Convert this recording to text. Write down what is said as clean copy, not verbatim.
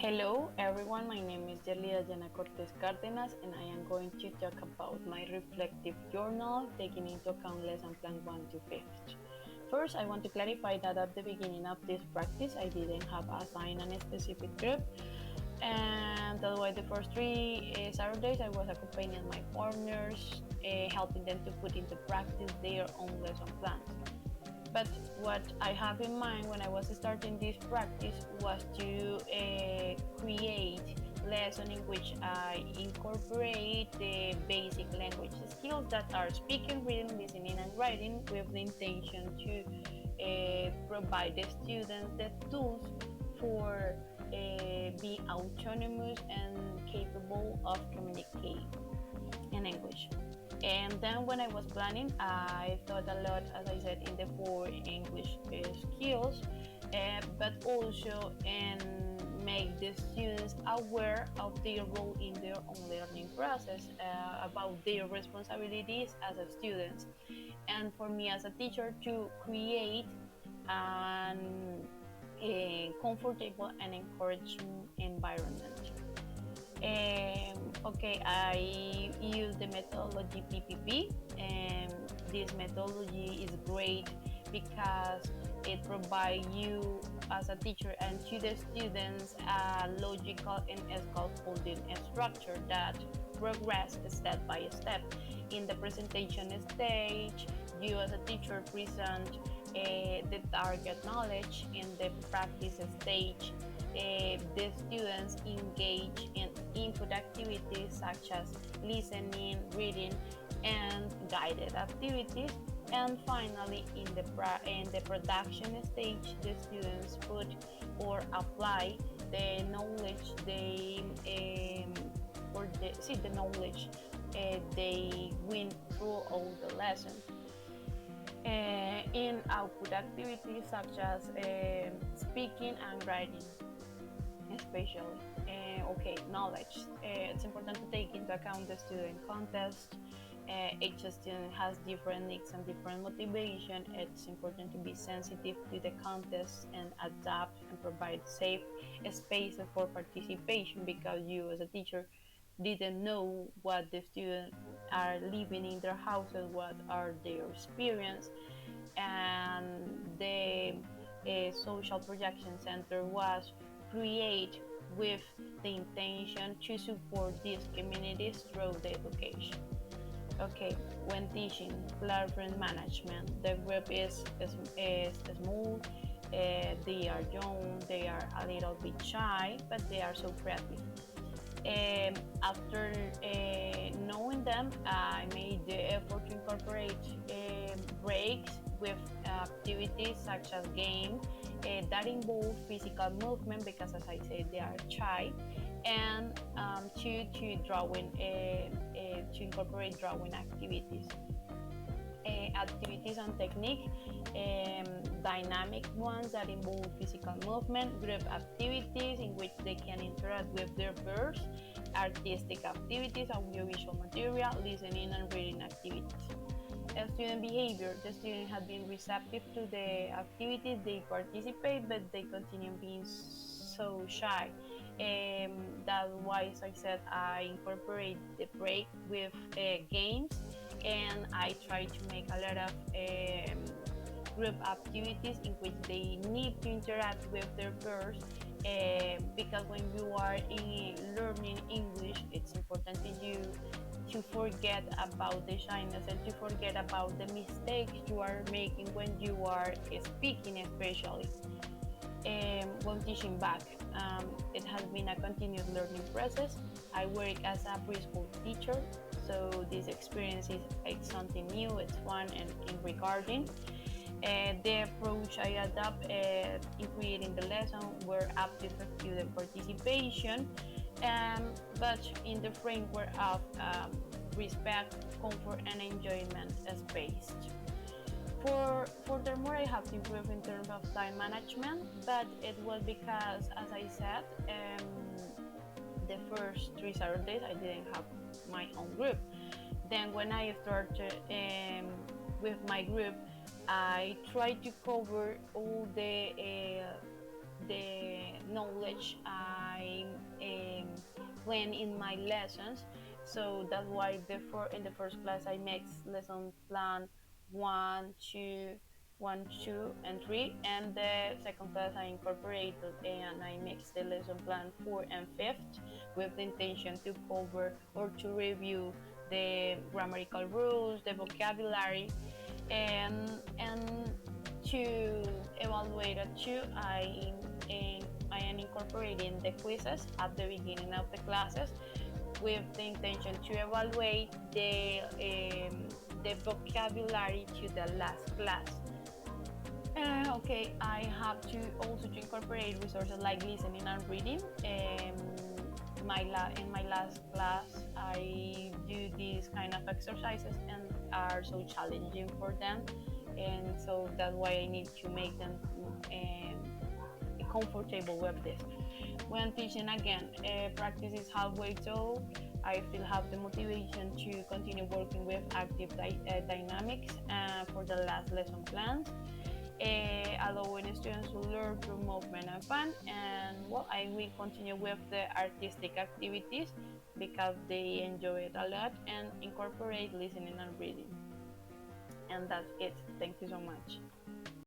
Hello everyone, my name is Yerlida Jana Cortez Cárdenas and I am going to talk about my reflective journal taking into account lesson plan 1 to 5th. First, I want to clarify that at the beginning of this practice I didn't have assigned a specific group, and that's why the first three Saturdays I was accompanying my partners, helping them to put into practice their own lesson plans. But what I have in mind when I was starting this practice was to create lesson in which I incorporate the basic language skills that are speaking, reading, listening, and writing, with the intention to provide the students the tools for be autonomous and capable of communicating in English. And then when I was planning, I thought a lot, as I said, in the four English skills, but also and make the students aware of their role in their own learning process, about their responsibilities as a students, and for me as a teacher to create an a comfortable and encouraging environment. Okay, I use the methodology PPP, and this methodology is great because it provides you as a teacher and to the students a logical and scaffolding structure that progress step by step. In the presentation stage, you as a teacher present the target knowledge. In the practice stage, the students engage in input activities such as listening, reading, and guided activities. And finally, in the production stage, the students put or apply the knowledge they the knowledge they win through all the lesson. In output activities such as speaking and writing, especially. Okay, knowledge. It's important to take into account the student context. Each student has different needs and different motivation. It's important to be sensitive to the context and adapt and provide safe spaces for participation, because you as a teacher didn't know what the students are living in their houses, what are their experience. And the social projection center was created with the intention to support these communities through the education. Okay, when teaching classroom management, the group is small, they are young, they are a little bit shy, but they are so creative. After knowing them, I made the effort to incorporate breaks with activities such as games that involve physical movement, because as I said, they are shy, and to drawing, to incorporate drawing activities. Activities and technique, dynamic ones that involve physical movement, group activities in which they can interact with their peers, artistic activities, audiovisual material, listening and reading activities. Student behavior, the student had been receptive to the activities they participate, but they continue being so shy. That's why, as I said, I incorporate the break with games, and I try to make a lot of group activities in which they need to interact with their peers, because when you are learning English, it's important to you to forget about the shyness and to forget about the mistakes you are making when you are speaking, especially. When teaching back, it has been a continuous learning process. I work as a preschool teacher, so this experience is like something new, it's fun and regarding. The approach I adopt in creating the lesson were active student participation, but in the framework of respect, comfort, and enjoyment spaced. Furthermore, I have to improve in terms of time management, but it was because, as I said, the first three Saturdays I didn't have my own group. Then when I started with my group, I tried to cover all the knowledge I learn in my lessons. So that's why in the first class I make lesson plan 1, 2, 1, 2, and 3, and the second class I incorporated and I mix the lesson plan 4 and 5th with the intention to cover or to review the grammatical rules, the vocabulary, and to evaluate it too, I am incorporating the quizzes at the beginning of the classes with the intention to evaluate the vocabulary to the last class. Okay, I have to also to incorporate resources like listening and reading. In my last class, I do these kind of exercises and are so challenging for them, and so that's why I need to make them comfortable with this. When teaching again, practice is halfway, so I still have the motivation to continue working with active dynamics for the last lesson plans, allowing students to learn through movement and fun. And well, I will continue with the artistic activities because they enjoy it a lot and incorporate listening and reading. And that's it. Thank you so much.